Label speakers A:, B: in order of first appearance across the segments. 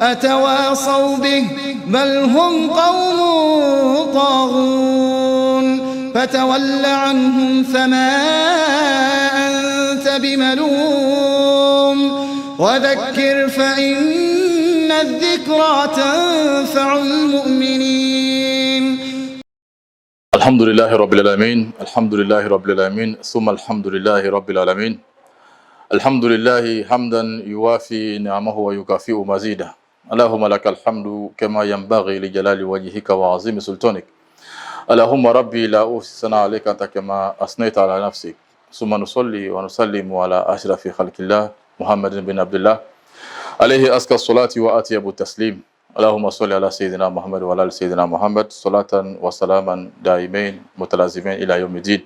A: أتواصوا به بل هم قوم طاغون فتول عنهم فما أنت بملوم وذكر فإن الذكرى تنفع المؤمنين.
B: الحمد لله رب العالمين، الحمد لله رب العالمين، ثم الحمد لله رب العالمين. الحمد لله حمدا يوافي نعمه ويكافئ مزيده. اللهم لك الحمد كما ينبغي لجلال وجهك وعظيم سلطانك. اللهم ربي لا أحصي ثناء عليك أنت كما أثنيت على نفسك. ثم نصلي ونسلم على أشرف خلق الله محمد بن عبد الله عليه أزكى الصلاة وأطيب التسليم. اللهم صل على سيدنا محمد وعلى آل سيدنا محمد صلاة وسلاما دائمين متلازمين إلى يوم الدين.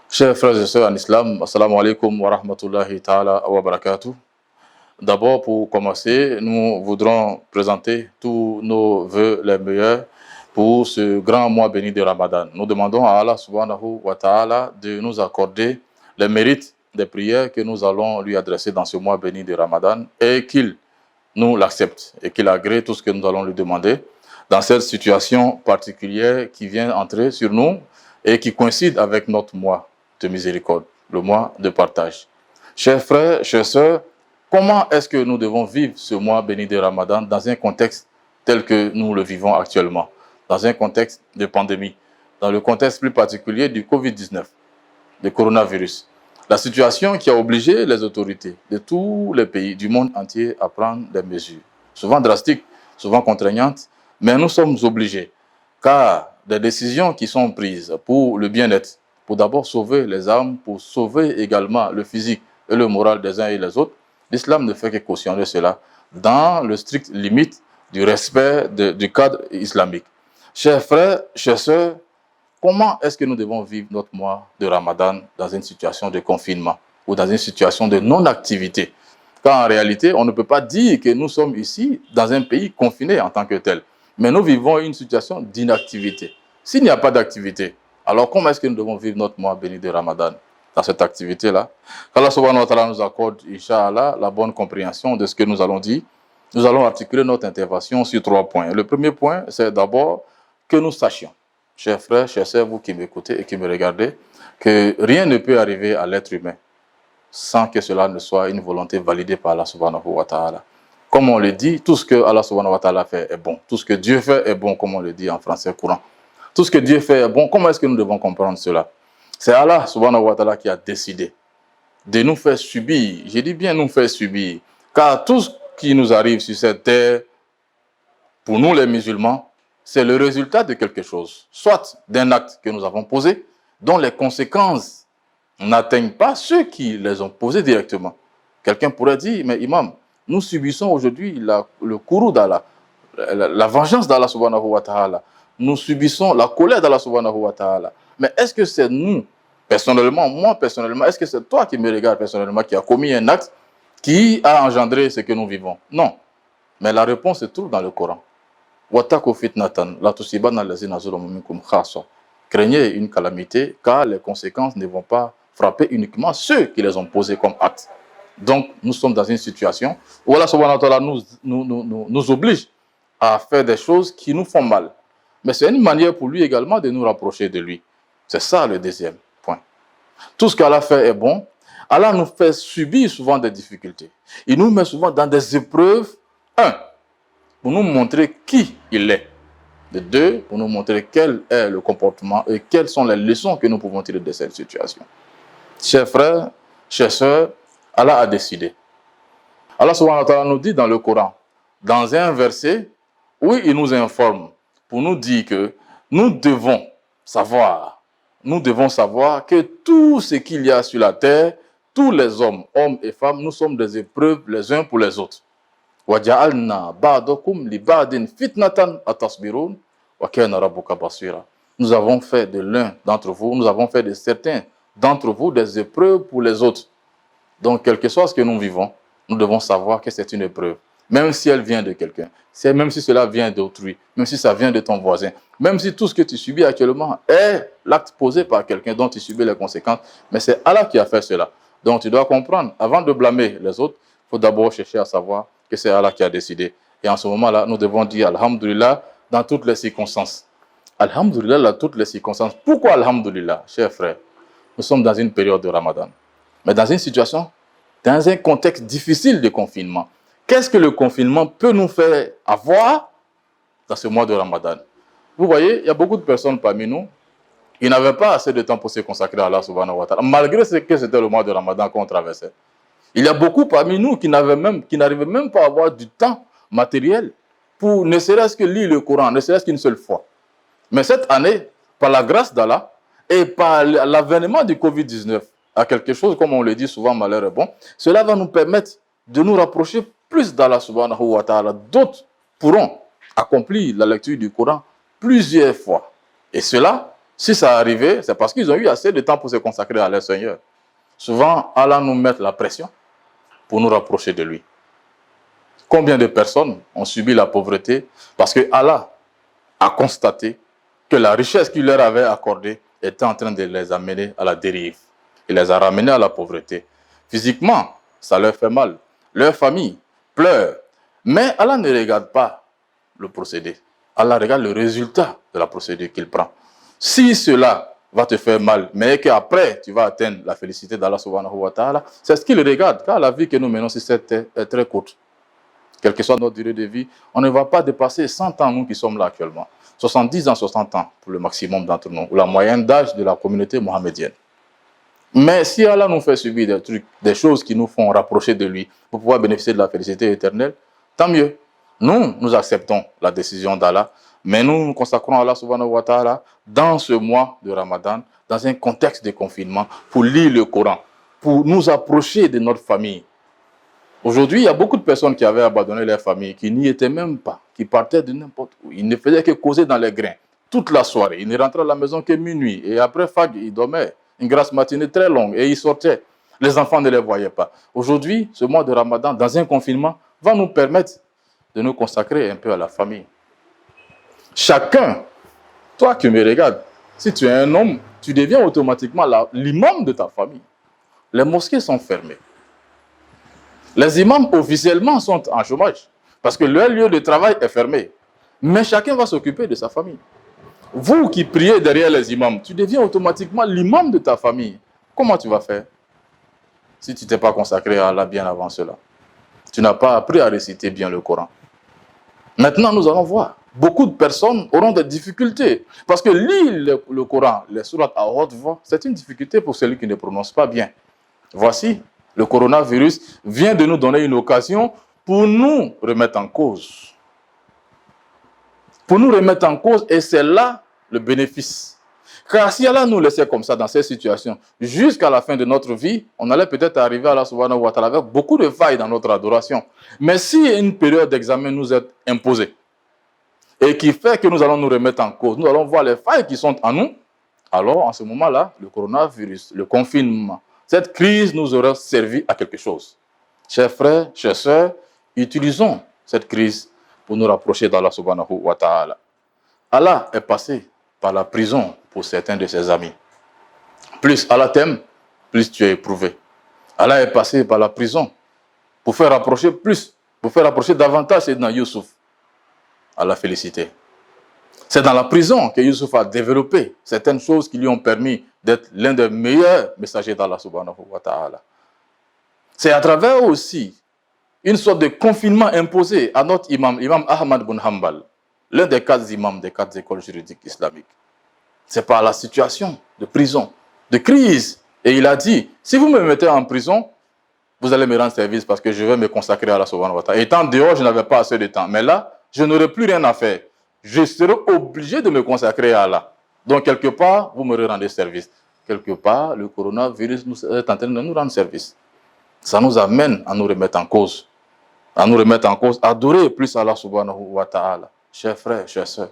B: Chers frères et sœurs en islam, assalamu alaikum wa rahmatullahi ta'ala wa barakatuh. D'abord, pour commencer, nous voudrons présenter tous nos vœux les meilleurs pour ce grand mois béni de Ramadan. Nous demandons à Allah subhanahu wa ta'ala de nous accorder les mérites des prières que nous allons lui adresser dans ce mois béni de Ramadan et qu'il nous l'accepte et qu'il agrée tout ce que nous allons lui demander dans cette situation particulière qui vient entrer sur nous et qui coïncide avec notre mois de miséricorde, le mois de partage. Chers frères, chères sœurs, comment est-ce que nous devons vivre ce mois béni de Ramadan dans un contexte tel que nous le vivons actuellement, dans un contexte de pandémie, dans le contexte plus particulier du Covid-19, du coronavirus. La situation qui a obligé les autorités de tous les pays du monde entier à prendre des mesures, souvent drastiques, souvent contraignantes, mais nous sommes obligés, car des décisions qui sont prises pour le bien-être, pour d'abord sauver les âmes, pour sauver également le physique et le moral des uns et des autres, l'islam ne fait que cautionner cela dans le strict limite du respect du cadre islamique. Chers frères, chers sœurs, comment est-ce que nous devons vivre notre mois de Ramadan dans une situation de confinement ou dans une situation de non-activité? Car en réalité, on ne peut pas dire que nous sommes ici dans un pays confiné en tant que tel, mais nous vivons une situation d'inactivité. S'il n'y a pas d'activité, alors comment est-ce que nous devons vivre notre mois béni de Ramadan dans cette activité-là? Qu'Allah subhanahu wa ta'ala nous accorde, Inch'Allah, la bonne compréhension de ce que nous allons dire. Nous allons articuler notre intervention sur 3 points. Le premier point, c'est d'abord que nous sachions, chers frères, chers sœurs, vous qui m'écoutez et qui me regardez, que rien ne peut arriver à l'être humain sans que cela ne soit une volonté validée par Allah subhanahu wa ta'ala. Comme on le dit, tout ce que Allah subhanahu wa ta'ala fait est bon. Tout ce que Dieu fait est bon, comme on le dit en français courant. Tout ce que Dieu fait est bon. Comment est-ce que nous devons comprendre cela? C'est Allah subhanahu wa ta'ala qui a décidé de nous faire subir. Je dis bien nous faire subir. Car tout ce qui nous arrive sur cette terre, pour nous les musulmans, c'est le résultat de quelque chose. Soit d'un acte que nous avons posé, dont les conséquences n'atteignent pas ceux qui les ont posés directement. Quelqu'un pourrait dire, mais imam, nous subissons aujourd'hui le courroux d'Allah, la vengeance d'Allah subhanahu wa ta'ala. Nous subissons la colère d'Allah subhanahu wa ta'ala. Mais est-ce que c'est nous, personnellement, moi personnellement, est-ce que c'est toi qui me regardes personnellement, qui a commis un acte qui a engendré ce que nous vivons? Non. Mais la réponse se trouve dans le Coran. Craignez une calamité, car les conséquences ne vont pas frapper uniquement ceux qui les ont posés comme actes. Donc, nous sommes dans une situation où Allah subhanahu wa ta'ala nous oblige à faire des choses qui nous font mal. Mais c'est une manière pour lui également de nous rapprocher de lui. C'est ça le deuxième point. Tout ce qu'Allah fait est bon. Allah nous fait subir souvent des difficultés. Il nous met souvent dans des épreuves. 1, pour nous montrer qui il est. De 2, pour nous montrer quel est le comportement et quelles sont les leçons que nous pouvons tirer de cette situation. Chers frères, chers sœurs, Allah a décidé. Allah subhanahu wa ta'ala nous dit dans le Coran, dans un verset où il nous informe, pour nous dire que nous devons savoir que tout ce qu'il y a sur la terre, tous les hommes et femmes, nous sommes des épreuves les uns pour les autres. وَجَعَلْنَا بَعْضَكُمْ لِبَعْضٍ فِتْنَةً أَتَصْبِرُونَ وَكَانَ رَبُّكَ بَصِيرًا. Nous avons fait de l'un d'entre vous, nous avons fait de certains d'entre vous des épreuves pour les autres. Donc, quel que soit ce que nous vivons, nous devons savoir que c'est une épreuve. Même si elle vient de quelqu'un, même si cela vient d'autrui, même si ça vient de ton voisin, même si tout ce que tu subis actuellement est l'acte posé par quelqu'un dont tu subis les conséquences, mais c'est Allah qui a fait cela. Donc tu dois comprendre, avant de blâmer les autres, il faut d'abord chercher à savoir que c'est Allah qui a décidé. Et en ce moment-là, nous devons dire Alhamdulillah dans toutes les circonstances. Alhamdulillah dans toutes les circonstances. Pourquoi Alhamdulillah, chers frères? Nous sommes dans une période de Ramadan, mais dans une situation, dans un contexte difficile de confinement. Qu'est-ce que le confinement peut nous faire avoir dans ce mois de Ramadan? Vous voyez, il y a beaucoup de personnes parmi nous qui n'avaient pas assez de temps pour se consacrer à Allah subhanahu wa ta'ala, malgré ce que c'était le mois de Ramadan qu'on traversait. Il y a beaucoup parmi nous qui n'arrivaient même pas à avoir du temps matériel pour ne serait-ce que lire le Coran, ne serait-ce qu'une seule fois. Mais cette année, par la grâce d'Allah et par l'avènement du Covid-19, à quelque chose, comme on le dit souvent, malheur est bon, cela va nous permettre de nous rapprocher plus d'Allah subhanahu wa ta'ala. D'autres pourront accomplir la lecture du Coran plusieurs fois. Et cela, si ça arrivait, c'est parce qu'ils ont eu assez de temps pour se consacrer à leur Seigneur. Souvent, Allah nous met la pression pour nous rapprocher de lui. Combien de personnes ont subi la pauvreté parce que Allah a constaté que la richesse qu'il leur avait accordée était en train de les amener à la dérive. Il les a ramenés à la pauvreté. Physiquement, ça leur fait mal. Leur famille pleure. Mais Allah ne regarde pas le procédé. Allah regarde le résultat de la procédure qu'il prend. Si cela va te faire mal, mais qu'après tu vas atteindre la félicité d'Allah subhanahu wa ta'ala, c'est ce qu'il regarde. Car la vie que nous menons sur cette terre est très courte. Quelle que soit notre durée de vie, on ne va pas dépasser 100 ans, nous qui sommes là actuellement. 70 ans, 60 ans pour le maximum d'entre nous, ou la moyenne d'âge de la communauté mohammedienne. Mais si Allah nous fait subir des trucs, des choses qui nous font rapprocher de lui pour pouvoir bénéficier de la félicité éternelle, tant mieux. Nous acceptons la décision d'Allah, mais nous nous consacrons à Allah subhanahu wa ta'ala dans ce mois de Ramadan, dans un contexte de confinement, pour lire le Coran, pour nous approcher de notre famille. Aujourd'hui, il y a beaucoup de personnes qui avaient abandonné leur famille, qui n'y étaient même pas, qui partaient de n'importe où. Ils ne faisaient que causer dans les grains toute la soirée. Ils ne rentraient à la maison que minuit. Et après Fajr, ils dormaient. Une grasse matinée très longue. Et ils sortaient. Les enfants ne les voyaient pas. Aujourd'hui, ce mois de Ramadan, dans un confinement, va nous permettre de nous consacrer un peu à la famille. Chacun, toi qui me regardes, si tu es un homme, tu deviens automatiquement l'imam de ta famille. Les mosquées sont fermées. Les imams officiellement sont en chômage parce que leur lieu de travail est fermé. Mais chacun va s'occuper de sa famille. Vous qui priez derrière les imams, tu deviens automatiquement l'imam de ta famille. Comment tu vas faire si tu ne t'es pas consacré à Allah bien avant cela? Tu n'as pas appris à réciter bien le Coran. Maintenant, nous allons voir. Beaucoup de personnes auront des difficultés. Parce que lire le Coran, les sourates à haute voix, c'est une difficulté pour celui qui ne prononce pas bien. Voici, le coronavirus vient de nous donner une occasion pour nous remettre en cause. Pour nous remettre en cause, et c'est là le bénéfice. Car si Allah nous laissait comme ça dans ces situations, jusqu'à la fin de notre vie, on allait peut-être arriver à Allah subhanahu wa ta'ala avec beaucoup de failles dans notre adoration. Mais si une période d'examen nous est imposée, et qui fait que nous allons nous remettre en cause, nous allons voir les failles qui sont en nous, alors en ce moment-là, le coronavirus, le confinement, cette crise nous aura servi à quelque chose. Chers frères, chères sœurs, utilisons cette crise pour nous rapprocher d'Allah subhanahu wa ta'ala. Allah est passé par la prison pour certains de ses amis. Plus Allah t'aime, plus tu es éprouvé. Allah est passé par la prison pour faire rapprocher davantage Sayyidina Youssouf. Allah félicité. C'est dans la prison que Youssouf a développé certaines choses qui lui ont permis d'être l'un des meilleurs messagers d'Allah subhanahu wa ta'ala. C'est à travers aussi une sorte de confinement imposé à notre imam Ahmad ibn Hanbal, l'un des 4 imams des 4 écoles juridiques islamiques. C'est par la situation de prison, de crise. Et il a dit, si vous me mettez en prison, vous allez me rendre service parce que je vais me consacrer à Allah subhanahu wa ta'ala. Étant dehors, je n'avais pas assez de temps. Mais là, je n'aurai plus rien à faire. Je serai obligé de me consacrer à Allah. Donc, quelque part, vous me rendez service. Quelque part, le coronavirus est en train de nous rendre service. Ça nous amène à nous remettre en cause. À nous remettre en cause, adorer plus Allah subhanahu wa ta'ala. Chers frères, chères sœurs,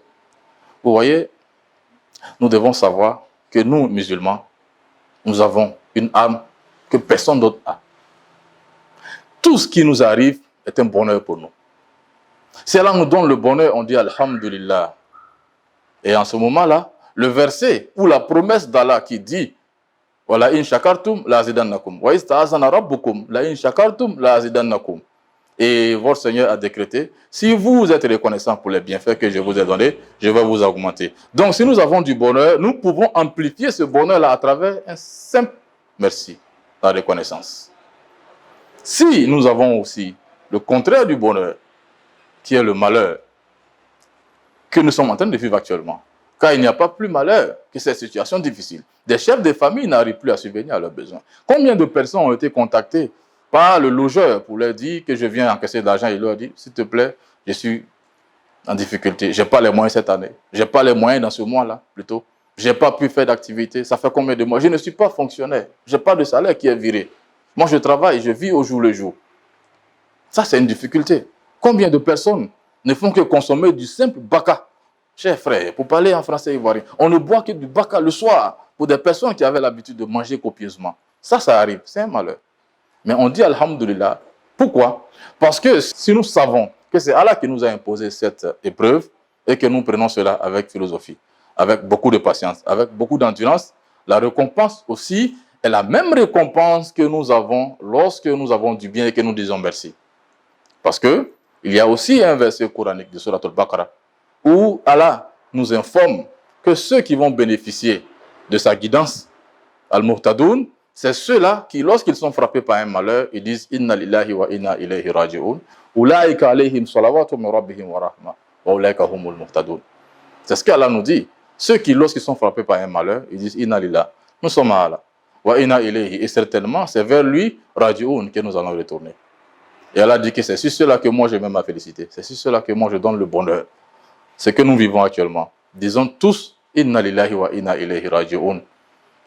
B: vous voyez, nous devons savoir que nous, musulmans, nous avons une âme que personne d'autre a. Tout ce qui nous arrive est un bonheur pour nous. Si Allah nous donne le bonheur, on dit Alhamdulillah. Et en ce moment-là, le verset ou la promesse d'Allah qui dit Wala in shakartum la azidannakum. Wa ista'azana rabbukum la in shakartum la azidannakum. et votre Seigneur a décrété, si vous êtes reconnaissant pour les bienfaits que je vous ai donnés, je vais vous augmenter. Donc, si nous avons du bonheur, nous pouvons amplifier ce bonheur-là à travers un simple merci, la reconnaissance. Si nous avons aussi le contraire du bonheur, qui est le malheur, que nous sommes en train de vivre actuellement, car il n'y a pas plus malheur que cette situation difficile. Des chefs de famille n'arrivent plus à subvenir à leurs besoins. Combien de personnes ont été contactées par le logeur pour leur dire que je viens encaisser de l'argent? Il leur dit, s'il te plaît, je suis en difficulté. Je n'ai pas les moyens cette année. Je n'ai pas les moyens dans ce mois-là, plutôt. Je n'ai pas pu faire d'activité. Ça fait combien de mois? Je ne suis pas fonctionnaire. Je n'ai pas de salaire qui est viré. Moi, je travaille, je vis au jour le jour. Ça, c'est une difficulté. Combien de personnes ne font que consommer du simple baka? Chers frères, pour parler en français ivoirien, on ne boit que du baka le soir pour des personnes qui avaient l'habitude de manger copieusement. Ça arrive, c'est un malheur. Mais on dit alhamdoulilah. Pourquoi? Parce que si nous savons que c'est Allah qui nous a imposé cette épreuve et que nous prenons cela avec philosophie, avec beaucoup de patience, avec beaucoup d'endurance, la récompense aussi est la même récompense que nous avons lorsque nous avons du bien et que nous disons merci. Parce que il y a aussi un verset coranique de Surat al-Baqarah où Allah nous informe que ceux qui vont bénéficier de sa guidance, al-Muhtadoun, c'est ceux-là qui, lorsqu'ils sont frappés par un malheur, ils disent « Inna lillahi wa inna ilayhi raji'un, ulaika alayhim salawatu min rabbihim wa rahma, wa ulaika humul muhtadoun » C'est ce qu'Allah nous dit. Ceux qui, lorsqu'ils sont frappés par un malheur, ils disent « Inna lillahi » nous sommes à Allah, wa inna ilayhi, et certainement, c'est vers lui, raji'un, que nous allons retourner. Et Allah dit que c'est sur cela que moi je mets ma félicité, c'est sur cela que moi je donne le bonheur. Ce que nous vivons actuellement. Disons tous « Inna lillahi wa inna ilayhi raji'un ».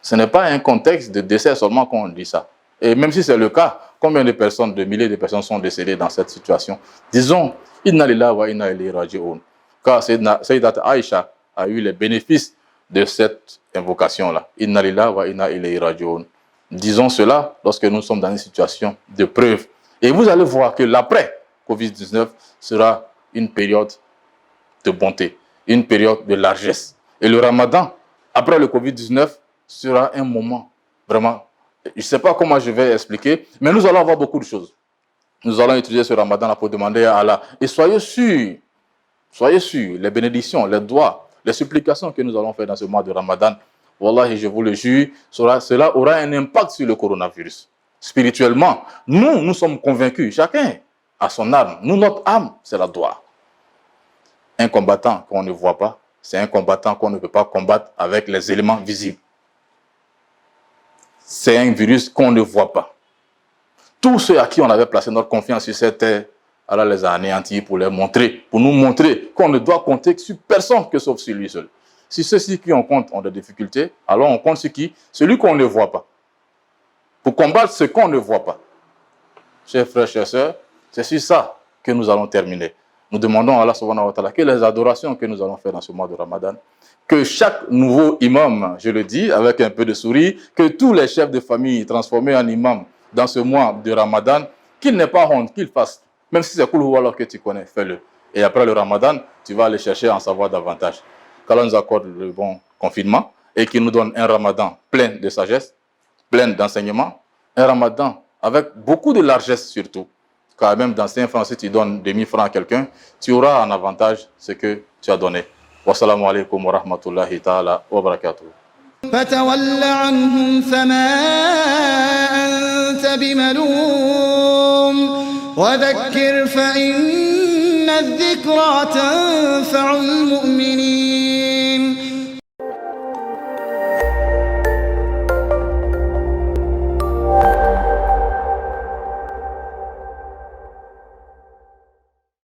B: Ce n'est pas un contexte de décès seulement quand on dit ça. Et même si c'est le cas, combien de personnes, de milliers de personnes sont décédées dans cette situation? Disons « Inna lillahi wa inna ilayhi raji'un ». Car Sayyidat Aïcha a eu les bénéfices de cette invocation-là. « Inna lillahi wa inna ilayhi raji'un ». Disons cela lorsque nous sommes dans une situation de preuve. Et vous allez voir que l'après Covid-19 sera une période de bonté, une période de largesse. Et le Ramadan, après le Covid-19, sera un moment vraiment, je ne sais pas comment je vais expliquer, mais nous allons avoir beaucoup de choses. Nous allons utiliser ce Ramadan pour demander à Allah. Et soyez sûrs, les bénédictions, les doigts, les supplications que nous allons faire dans ce mois de Ramadan, Wallahi, je vous le jure, cela aura un impact sur le coronavirus. Spirituellement, nous sommes convaincus, chacun a son arme. Nous, notre âme, c'est la doigt. Un combattant qu'on ne voit pas, c'est un combattant qu'on ne peut pas combattre avec les éléments visibles. C'est un virus qu'on ne voit pas. Tous ceux à qui on avait placé notre confiance sur cette terre, Allah les a anéantis pour les montrer, pour nous montrer qu'on ne doit compter sur personne que sauf sur lui seul. Si ceux-ci qui on compte ont des difficultés, alors on compte sur qui? Celui qu'on ne voit pas. Pour combattre ce qu'on ne voit pas. Chers frères, chères sœurs, c'est sur ça que nous allons terminer. Nous demandons à Allah subhanahu wa ta'ala que les adorations que nous allons faire dans ce mois de Ramadan, que chaque nouveau imam, je le dis avec un peu de sourire, que tous les chefs de famille transformés en imam dans ce mois de Ramadan, qu'ils n'aient pas honte, qu'ils fassent. Même si c'est Kul Huwa Allah que tu connais, fais-le. Et après le Ramadan, tu vas aller chercher à en savoir davantage. Qu'Allah nous accorde le bon confinement et qu'il nous donne un Ramadan plein de sagesse, plein d'enseignements, un Ramadan avec beaucoup de largesse surtout. Car même dans 5 francs, si tu donnes 2000 francs à quelqu'un, tu auras en avantage ce que tu as donné. Wassalamu alaikum wa rahmatullahi ta'ala wa barakatuh.
A: فتول عنهم فما أنت بملوم وذكر فإن الذكرى تنفع المؤمنين